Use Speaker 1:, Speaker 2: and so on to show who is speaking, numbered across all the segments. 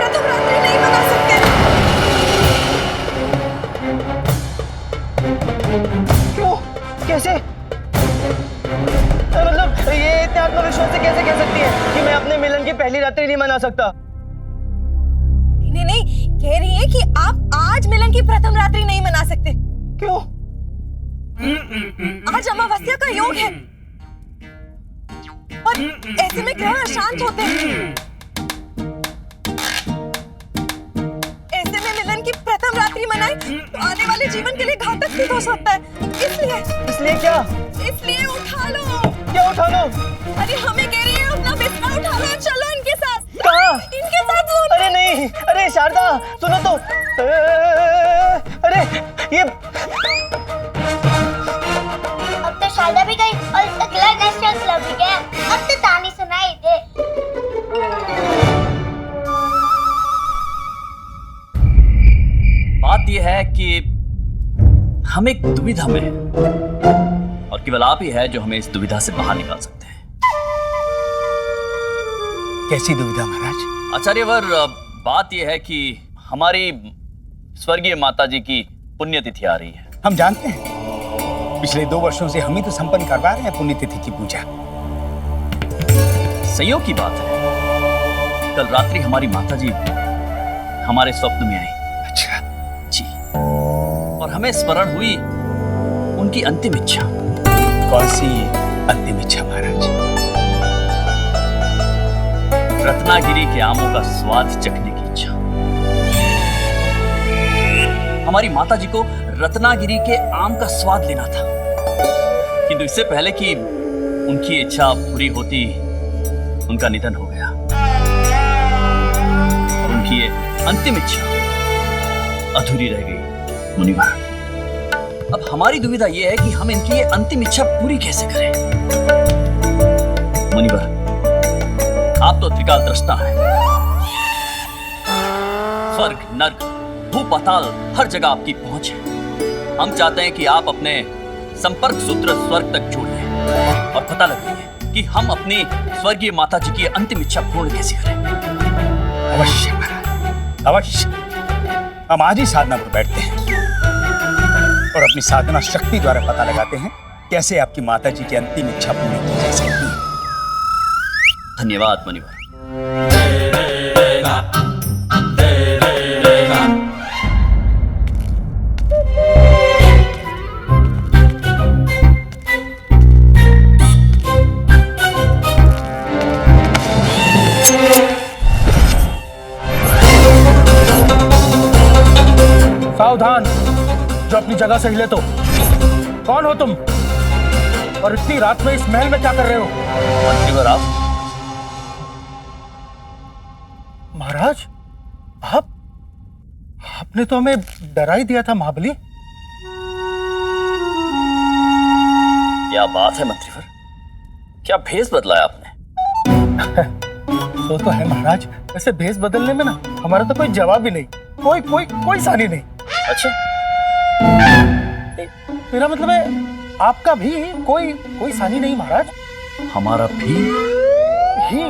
Speaker 1: प्रथम रात्रि नहीं मना सकते।
Speaker 2: क्यों? कैसे? मतलब ये इतने आत्मविश्वास से कैसे कह सकती है कि मैं अपने मिलन की पहली रात्रि नहीं मना सकता?
Speaker 1: नहीं नहीं, कह रही है कि आप आज मिलन की प्रथम रात्रि नहीं मना सकते।
Speaker 2: क्यों?
Speaker 1: आज अमावस्या का योग है और ऐसे में ग्रह अशांत होते हैं। ऐसे में मिलन की प्रथम रात्रि मनाए तो आने वाले जीवन के लिए घातक सिद्ध हो सकता है।
Speaker 2: इसलिए क्या?
Speaker 1: इसलिए उठा लो।
Speaker 2: क्या उठा लो?
Speaker 1: अरे हमें कह रही है अपना बिस्तर उठा लो, चलो इनके साथ।
Speaker 2: कहाँ?
Speaker 1: इनके साथ वो।
Speaker 2: अरे नहीं, अरे शारदा सुनो तो। अरे ये
Speaker 3: अब तो शारदा भी गई और अगला नशा भी गया। अब तो तानी सुनाई दे।
Speaker 4: बात यह है कि हम एक दुविधा में हैं और केवल आप ही है जो हमें इस दुविधा से बाहर निकाल सकते हैं।
Speaker 5: कैसी दुविधा महाराज?
Speaker 4: आचार्यवर, बात यह है कि हमारी स्वर्गीय माता जी की पुण्यतिथि आ रही है।
Speaker 5: हम जानते हैं, पिछले 2 वर्षों से हम ही तो संपन्न करवा रहे हैं पुण्यतिथि की पूजा।
Speaker 4: संयोग की बात है, कल रात्रि हमारी माता जी हमारे स्वप्न में आई।
Speaker 5: अच्छा
Speaker 4: जी, और हमें स्मरण हुई उनकी अंतिम इच्छा।
Speaker 5: कौन सी अंतिम इच्छा महाराज?
Speaker 4: रत्नागिरी के आमों का स्वाद चखने की इच्छा। हमारी माता जी को रत्नागिरी के आम का स्वाद लेना था, किंतु इससे पहले कि उनकी इच्छा पूरी होती उनका निधन हो गया और उनकी ये अंतिम इच्छा अधूरी रह गई। मुनिवर, अब हमारी दुविधा यह है कि हम इनकी ये अंतिम इच्छा पूरी कैसे करें। मुनिवर, आप तो त्रिकाल दृष्टा हैं। स्वर्ग, नर्क, भू, पाताल हर जगह आपकी पहुंच है। हम चाहते हैं कि आप अपने संपर्क सूत्र स्वर्ग तक जोड़ लें और पता लगाइए कि हम अपनी स्वर्गीय माता जी की अंतिम इच्छा पूर्ण कैसे करें।
Speaker 5: अवश्य महाराज, अवश्य। हम आज ही साधना पर बैठते हैं और अपनी साधना शक्ति द्वारा पता लगाते हैं कैसे आपकी माता जी की अंतिम इच्छा पूरी की जा सकती है।
Speaker 4: धन्यवाद मुनिवर।
Speaker 6: सावधान, जो अपनी जगह से हिले तो। कौन हो तुम और इतनी रात में इस महल में क्या कर रहे हो?
Speaker 4: मंत्रीवर, आप?
Speaker 6: महाराज, आपने तो हमें डरा ही दिया था महाबली।
Speaker 4: क्या बात है मंत्रीवर, क्या भेष बदला है आपने?
Speaker 6: तो है महाराज, वैसे भेष बदलने में ना हमारा तो कोई जवाब ही नहीं, कोई सानी नहीं।
Speaker 4: अच्छा,
Speaker 6: मेरा मतलब है आपका भी कोई सानी नहीं महाराज।
Speaker 4: हमारा भी
Speaker 6: ही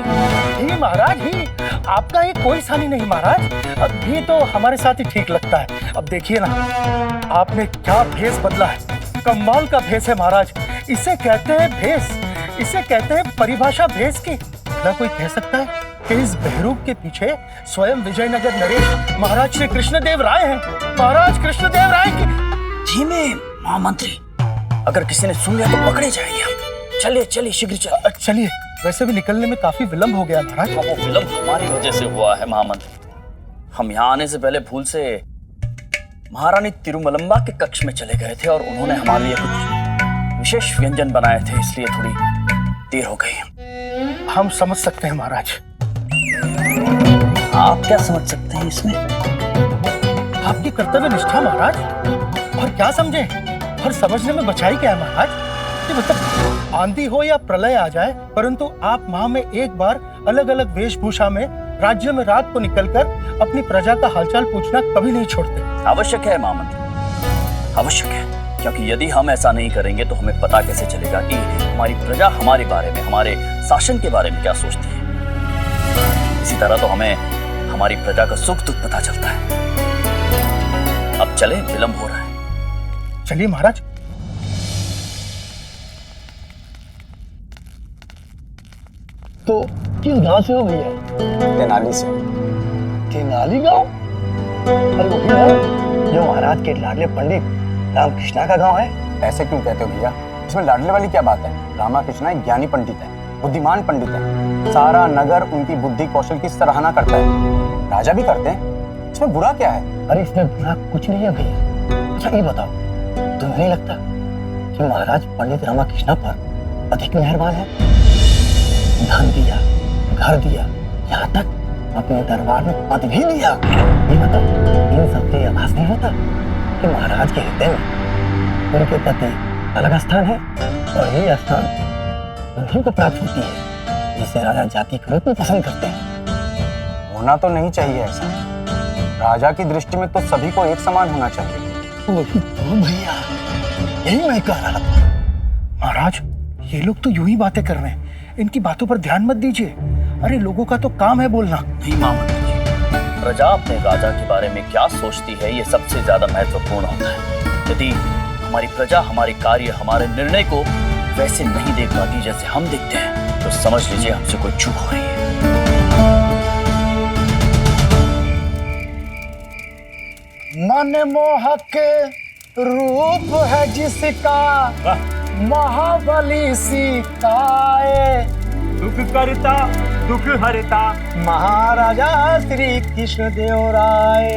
Speaker 6: महाराज, ही आपका ही कोई सानी नहीं महाराज। अब भी तो हमारे साथ ही ठीक लगता है। अब देखिए ना, आपने क्या भेष बदला है। कमाल का भेष है महाराज। इसे कहते हैं भेष, इसे कहते हैं परिभाषा भेष की। ना कोई कह सकता है कि इस बहरूप के पीछे स्वयं विजयनगर नरेश महाराज श्री कृष्णदेव राय हैं। महाराज कृष्णदेव राय की।
Speaker 4: धीमे महामंत्री, अगर किसी ने सुन लिया तो पकड़े जाएंगे हम। चलिए शीघ्र चलिए।
Speaker 6: चलिए, वैसे भी निकलने में काफी विलंब हो गया महाराज।
Speaker 4: वो विलंब हमारी वजह से हुआ है महामंत्री। हम यहाँ आने से पहले भूल से महारानी तिरुमलम्बा के कक्ष में चले गए थे और उन्होंने हमारे लिए कुछ विशेष व्यंजन बनाए थे, इसलिए थोड़ी देर हो गई।
Speaker 6: हम समझ सकते हैं महाराज।
Speaker 4: आप क्या समझ सकते हैं इसमें?
Speaker 6: आपकी कर्तव्य निष्ठा महाराज। और क्या समझे, और समझने में बचाई क्या है महाराज। कि मतलब आंधी हो या प्रलय आ जाए, परंतु आप माह में एक बार अलग अलग वेशभूषा में राज्य में रात को निकलकर अपनी प्रजा का हालचाल पूछना कभी नहीं छोड़ते।
Speaker 4: आवश्यक है महामंत्री, आवश्यक है, क्योंकि यदि हम ऐसा नहीं करेंगे तो हमें पता कैसे चलेगा कि हमारी प्रजा हमारे बारे में, हमारे शासन के बारे में क्या सोचती है। इसी तरह तो हमें हमारी प्रजा का सुख दुख पता चलता है। अब चले, विलंब हो रहा है।
Speaker 6: चलिए महाराज।
Speaker 2: तो किस गांव से हो भैया?
Speaker 5: तेनाली से।
Speaker 2: तेनाली गांव? अरे वो भी है जो महाराज के लाडले पंडित रामकृष्णा का गांव है।
Speaker 5: ऐसे क्यों कहते हो भैया? इसमें लाडले वाली क्या बात है? रामाकृष्णा एक ज्ञानी पंडित है, बुद्धिमान पंडित है। सारा नगर उनकी बुद्धि कौशल की सराहना करता है, राजा भी करते हैं। इसमें बुरा क्या है?
Speaker 2: अरे इसमें बुरा कुछ नहीं है भैया। अच्छा ये बताओ, तुम्हें नहीं लगता कि महाराज पंडित रामाकृष्णा पर अधिक मेहरबान है? धन दिया, घर दिया, यहाँ तक अपने दरबार में पद भी दिया। ये बताओ, इन सबसे आभास नहीं होता कि महाराज के हृदय में उनके पति अलग स्थान है और ये स्थान उन्हीं को प्राप्त होती है जिसे राजा जाति के रूप में पसंद करते हैं।
Speaker 5: होना तो नहीं चाहिए ऐसा। राजा की दृष्टि में तो सभी को एक समान होना चाहिए।
Speaker 2: वही तो भैया, यही मैं कह रहा था।
Speaker 6: महाराज, ये लोग तो यूं ही बातें कर रहे हैं, इनकी बातों पर ध्यान मत दीजिए। अरे लोगों का तो काम है बोलना।
Speaker 4: नहीं महामंत्री जी, प्रजा अपने राजा के बारे में क्या सोचती है ये सबसे ज्यादा महत्वपूर्ण होता है। यदि हमारी प्रजा हमारे कार्य, हमारे निर्णय को वैसे नहीं देख पाती जैसे हम देखते हैं, तो समझ लीजिए हमसे कोई चूक हो रही है।
Speaker 6: मनमोहक रूप है जिसका महाबली सिकाए,
Speaker 2: दुख करता दुख हरता महाराजा श्री कृष्ण देव राय।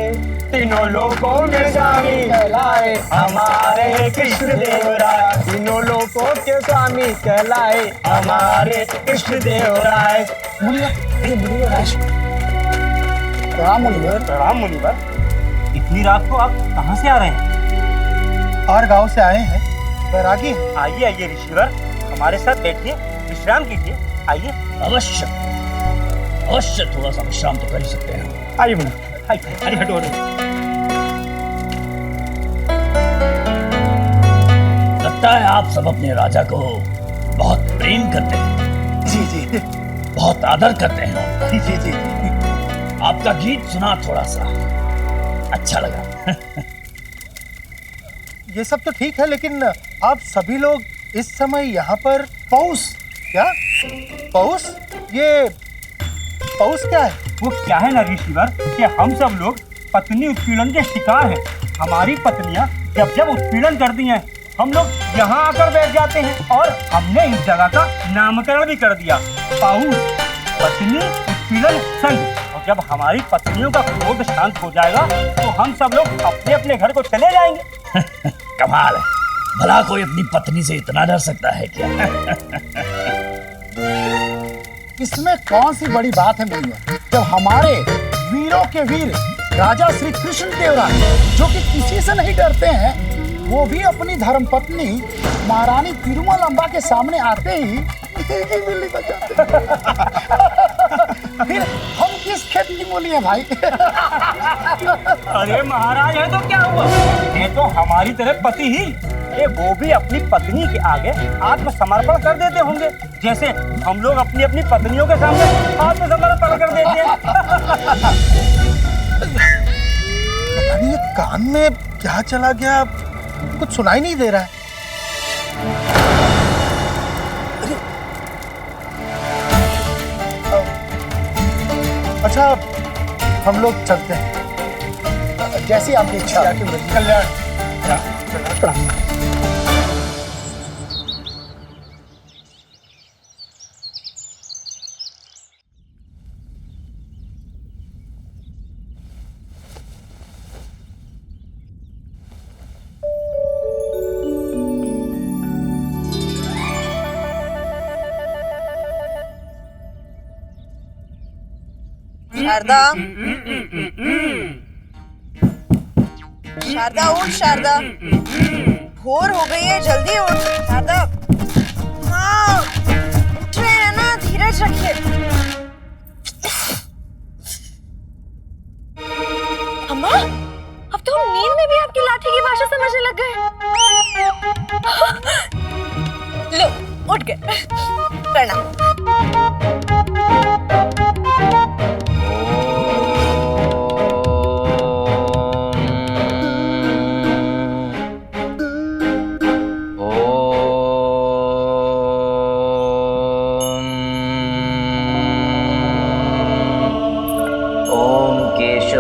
Speaker 2: तीनों लोगों के स्वामी कहलाए हमारे कृष्ण देव राय। तीनों लोगों के स्वामी कहलाए हमारे कृष्ण देव राय।
Speaker 6: राम मुनिवर।
Speaker 2: राम मुनिवर, इतनी रात को आप कहाँ से आ रहे हैं?
Speaker 6: और गांव से आए हैं, बैरागी हैं।
Speaker 2: आइए आइए ऋषिवर, हमारे साथ बैठिए, विश्राम कीजिए। आइए।
Speaker 4: अवश्य अवश्य, थोड़ा सा विश्राम तो कर ही सकते हैं।
Speaker 6: आइए मुनिवर।
Speaker 2: अरे हटो हटो।
Speaker 4: लगता है आप सब अपने राजा को बहुत प्रेम करते हैं।
Speaker 6: जी जी
Speaker 4: बहुत आदर करते हैं।
Speaker 6: जी जी जी।
Speaker 4: आपका गीत सुना, थोड़ा सा अच्छा लगा।
Speaker 6: ये सब तो ठीक है, लेकिन आप सभी लोग इस समय यहाँ पर पौष क्या? पौष? ये पौष क्या है?
Speaker 2: वो क्या है ना ऋषिवर कि हम सब लोग पत्नी उत्पीड़न के शिकार हैं। हमारी पत्नियां जब जब उत्पीड़न करती हैं, हम लोग यहाँ आकर बैठ जाते हैं और हमने इस जगह का नामकरण भी कर दिया, पाउस, पत्नी उत्पीड़न संघ। और जब हमारी पत्नियों का क्रोध शांत हो जाएगा तो हम सब लोग अपने अपने घर को चले जाएंगे।
Speaker 4: कमाल है, भला कोई अपनी पत्नी से इतना डर सकता है क्या?
Speaker 6: इसमें कौन सी बड़ी बात है मुनिवर, जब हमारे वीरों के वीर राजा श्री कृष्ण देव राय, जो कि किसी से नहीं डरते हैं, वो भी अपनी धर्मपत्नी महारानी तिरुमलंबा के सामने आते ही बिल्ली बजाते फिर हम किस खेत की मूली है भाई?
Speaker 2: अरे महाराज, है तो क्या हुआ, ये तो हमारी तरह पति ही, ये वो भी अपनी पत्नी के आगे आत्मसमर्पण कर देते होंगे, जैसे हम लोग अपनी अपनी पत्नियों के सामने आत्मसमर्पण कर देते हैं।
Speaker 6: पता नहीं ये कान में क्या चला गया, कुछ सुनाई नहीं दे रहा है। अच्छा, हम लोग चलते हैं, जैसी आपकी इच्छा। कल्याण।
Speaker 1: शारदा, शारदा उठ, शारदा भोर हो गई है, जल्दी उठ शारदा। हाँ उठ रहे हैं ना, धीरज रखिए। अम्मा, अब तो हम नींद में भी आपकी लाठी की भाषा समझने लग गए। लो उठ गए, प्रणाम।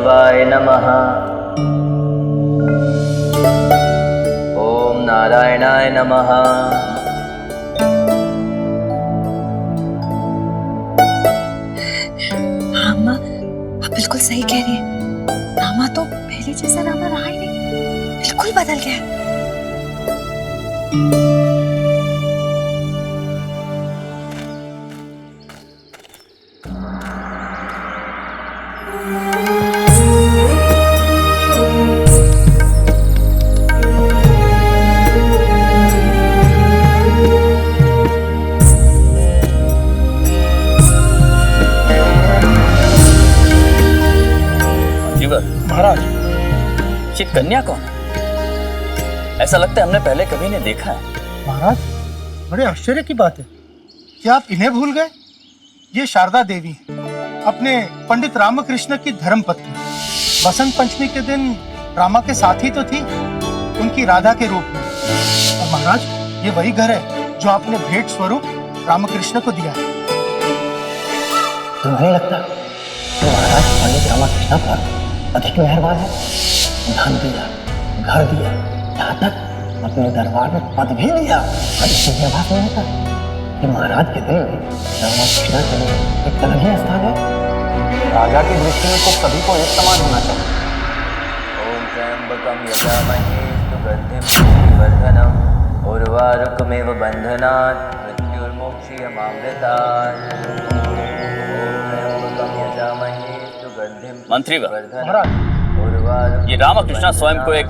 Speaker 7: केशवाय नमः। ओम नारायणाय नमः।
Speaker 1: हाँ अम्मा, आप बिल्कुल सही कह रही है। रामा तो पहले जैसा रामा रहा ही नहीं, बिल्कुल बदल गया है।
Speaker 6: महाराज,
Speaker 4: ये कन्या कौन है? ऐसा लगता है हमने पहले कभी नहीं देखा है।
Speaker 6: महाराज, बड़े आश्चर्य की बात है। क्या आप इन्हें भूल गए? ये शारदा देवी अपने पंडित रामकृष्ण की धर्मपत्नी। बसंत पंचमी के दिन रामा के साथ ही तो थी, उनकी राधा के रूप में। और महाराज, ये वही घर है जो आपने भेंट स्वरूप रामकृष्ण को दिया है।
Speaker 2: तुम्हें लगता कि महाराज पंडित रामकृष्ण पर अधिक मेहरबान है? धन दिया, घर दिया, यहाँ तक अपने दरबार में पद भी लिया। और इससे यह बात नहीं होता कि महाराज के दिल में रामकृष्ण के लिए एक अलग ही स्थान है। राजा की दृष्टि में तो सभी को एक समान होना चाहिए।
Speaker 7: ओम त्र्यंबकं यजामहे सुगंधिं पुष्टिवर्धनम् उर्वारुकमेव बन्धनात् मृत्युर्मोक्षीयमामृतात्। ओम त्र्यंबकं यजामहे सुगंधिं
Speaker 4: मंत्रीवर,
Speaker 7: पुष्टिवर्धनम्
Speaker 4: ये रामकृष्ण स्वयं को एक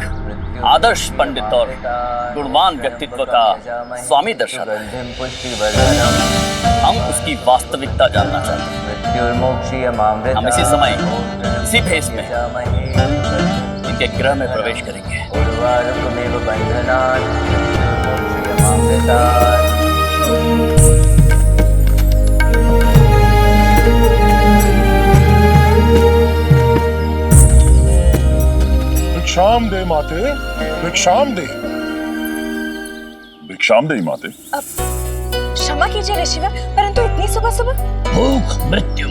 Speaker 4: आदर्श पंडित और गुणवान व्यक्तित्व का स्वामी दर्शाता है। हम उसकी वास्तविकता जानना चाहते हैं। हम इसी समय इसी भेष में इनके गृह में प्रवेश करेंगे।
Speaker 8: भिक्षाम दे माते, भिक्षाम दे, भिक्षाम दे माते।
Speaker 1: क्षमा कीजिए ऋषिवर, परंतु इतनी सुबह सुबह?
Speaker 9: भूख, मृत्यु,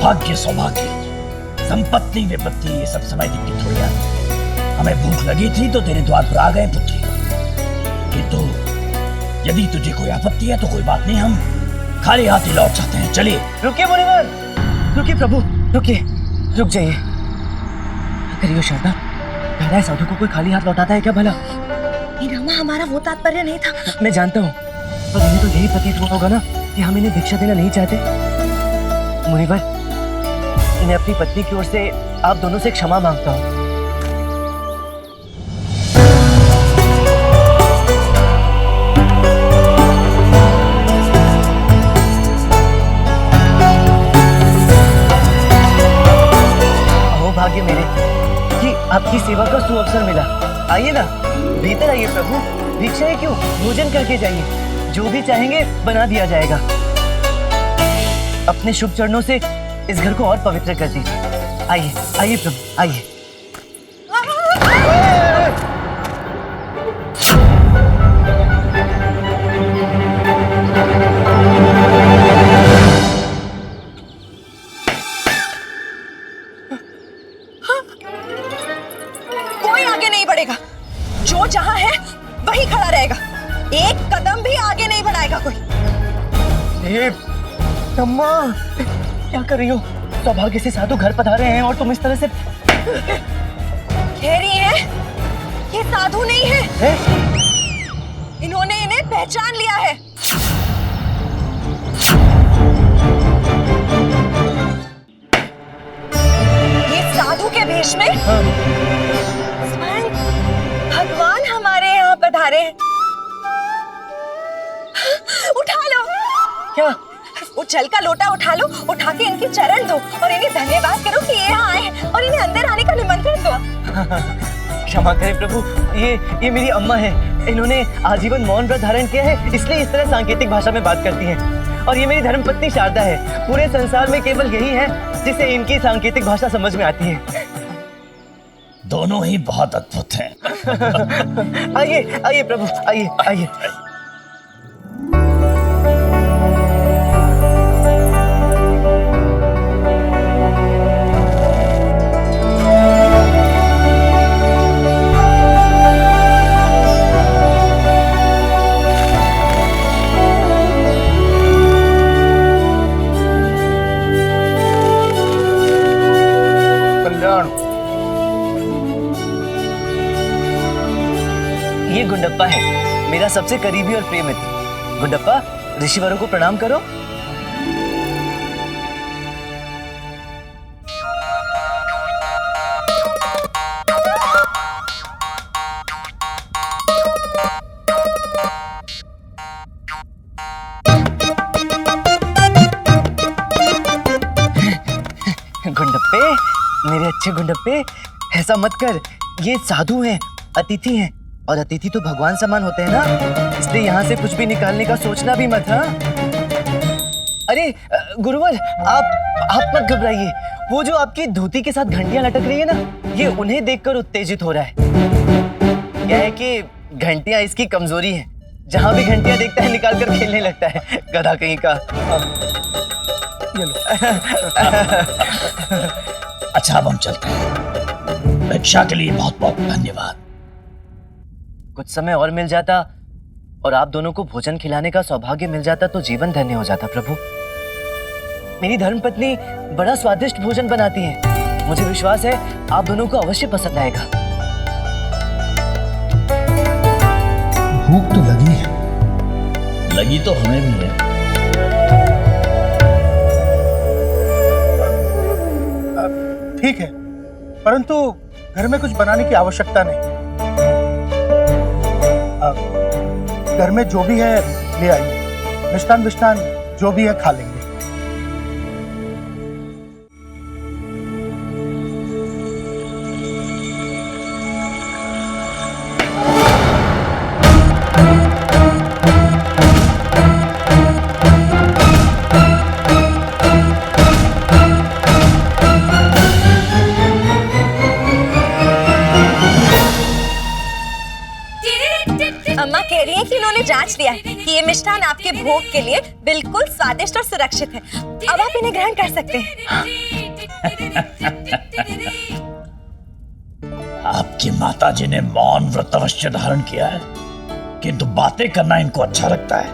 Speaker 9: भाग्य, सौभाग्य, संपत्ति, विपत्ति, ये सब समय दिखती थोड़ी आती। हमें भूख लगी थी तो तेरे द्वार पर आ गए पुत्री। किंतु यदि तुझे कोई आपत्ति है तो कोई बात नहीं, हम खाली हाथ ही लौट जाते हैं। चलिए।
Speaker 2: रुकिए मुनिवर, रुकिए प्रभु, रुकिए, रुक जाइए। करियो शारदा, राधा साधु को कोई खाली हाथ लौटाता है क्या भला?
Speaker 1: ये रामा, हमारा वो तात्पर्य नहीं था।
Speaker 2: मैं जानता हूँ, पर इन्हें तो यही प्रतीत हुआ होगा ना कि हम इन्हें भिक्षा देना नहीं चाहते। मुनिवर, इन्हें अपनी पत्नी की ओर से आप दोनों से क्षमा मांगता हूँ। अहो भाग्य मेरे कि आपकी सेवा का सुअवसर मिला। आइए ना, भीतर आइए प्रभु। भिक्षा है क्यों, भोजन करके जाइए। जो भी चाहेंगे बना दिया जाएगा। अपने शुभ चरणों से इस घर को और पवित्र कर दीजिए। आइए, आइए प्रभु, आइए।
Speaker 1: कोई आगे नहीं बढ़ेगा, जो जहां है वही खड़ा रहेगा। एक कदम भी आगे नहीं बढ़ाएगा कोई।
Speaker 2: अम्मा, क्या कर रही हो? सौभाग्य से साधु घर पधारे हैं और तुम इस तरह से
Speaker 1: कह रही है ये साधु नहीं है। इन्होंने इन्हें पहचान लिया है। ये साधु के वेश में स्वयं भगवान हमारे यहाँ पधारे हैं। उठा लो।
Speaker 2: क्या?
Speaker 1: वो जल का लोटा उठा लो, उठा के इनके चरण दो और इन्हें धन्यवाद करो कि ये यहाँ आए और इन्हें अंदर आने का निमंत्रण दो।
Speaker 2: क्षमा करें प्रभु, ये मेरी अम्मा है। इन्होंने आजीवन मौन व्रत धारण किया है, इसलिए इस तरह सांकेतिक भाषा में बात करती हैं। और ये मेरी धर्मपत्नी शारदा है। पूरे संसार में केवल यही है जिसे इनकी सांकेतिक भाषा समझ में आती है।
Speaker 9: दोनों ही बहुत अद्भुत हैं।
Speaker 2: आइए, आइए प्रभु, आइए, आइए। गुंडप्पा है, मेरा सबसे करीबी और प्रिय मित्र। गुंडप्पा, ऋषिवरों को प्रणाम करो। गुंडप्पे, मेरे अच्छे गुंडप्पे, ऐसा मत कर। ये साधु हैं, अतिथि हैं, और अतिथि तो भगवान समान होते हैं ना, इसलिए यहाँ से कुछ भी निकालने का सोचना भी मत। हाँ, अरे गुरुवर, आप मत घबराइए। वो जो आपकी धोती के साथ घंटियां लटक रही है ना, ये उन्हें देखकर उत्तेजित हो रहा है। क्या है कि घंटियां इसकी कमजोरी है, जहां भी घंटियां देखता है निकाल कर खेलने लगता है, गधा कहीं का।
Speaker 6: ये लो।
Speaker 9: अच्छा, अब हम चलते हैं। भिक्षा के लिए बहुत बहुत धन्यवाद।
Speaker 2: कुछ समय और मिल जाता और आप दोनों को भोजन खिलाने का सौभाग्य मिल जाता तो जीवन धन्य हो जाता प्रभु। मेरी धर्मपत्नी बड़ा स्वादिष्ट भोजन बनाती है, मुझे विश्वास है आप दोनों को अवश्य पसंद आएगा।
Speaker 9: भूख तो लगी है। लगी तो हमें भी है।
Speaker 6: ठीक है, परंतु घर में कुछ बनाने की आवश्यकता नहीं। घर में जो भी है ले आइए, मिष्ठान विष्ठान जो भी है खा लेंगे।
Speaker 1: अम्मा कह रही है कि इन्होंने जांच लिया है कि ये मिष्ठान आपके भोग के लिए बिल्कुल स्वादिष्ट और सुरक्षित है। अब आप इन्हें ग्रहण कर सकते हैं।
Speaker 9: आपकी माताजी ने मौन व्रत अवश्य धारण किया है, किंतु बातें करना इनको अच्छा लगता है।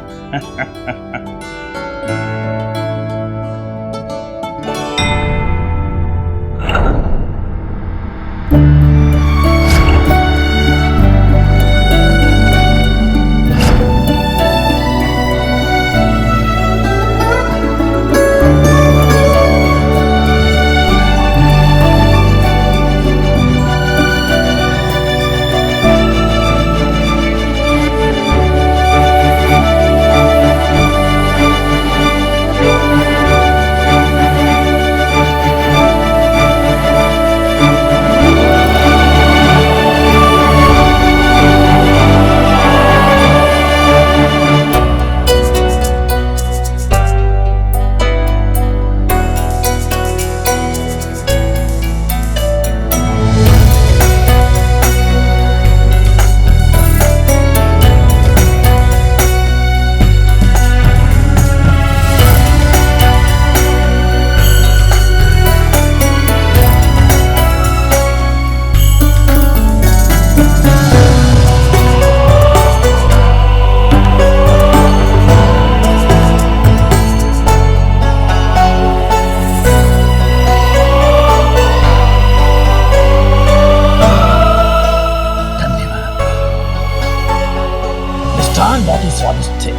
Speaker 9: बहुत ही स्वादिष्ट थे,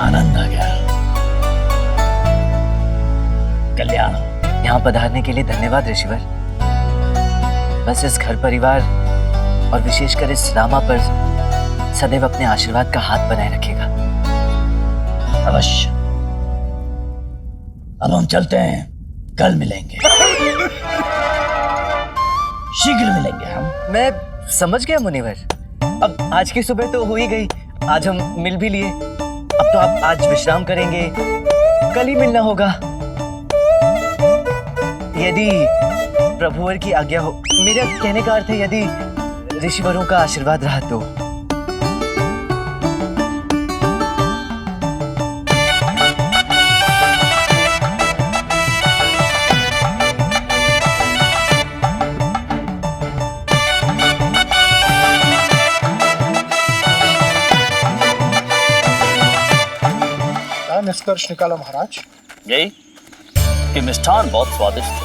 Speaker 9: आनंद आ गया। कल्याण।
Speaker 2: यहाँ पधारने के लिए धन्यवाद ऋषिवर। बस इस घर परिवार और विशेषकर इस रामा पर सदैव अपने आशीर्वाद का हाथ बनाए रखेगा।
Speaker 9: अवश्य। अब हम चलते हैं, कल मिलेंगे। शीघ्र मिलेंगे हम।
Speaker 2: मैं समझ गया मुनिवर। अब आज की सुबह तो हो ही गई, आज हम मिल भी लिए। अब तो आप आज विश्राम करेंगे, कल ही मिलना होगा। यदि प्रभुवर की आज्ञा हो। मेरे कहने का अर्थ है यदि ऋषिवरों का आशीर्वाद रहा तो।
Speaker 6: निष्कर्ष निकाला महाराज?
Speaker 4: यही कि मिष्ठान बहुत स्वादिष्ट है।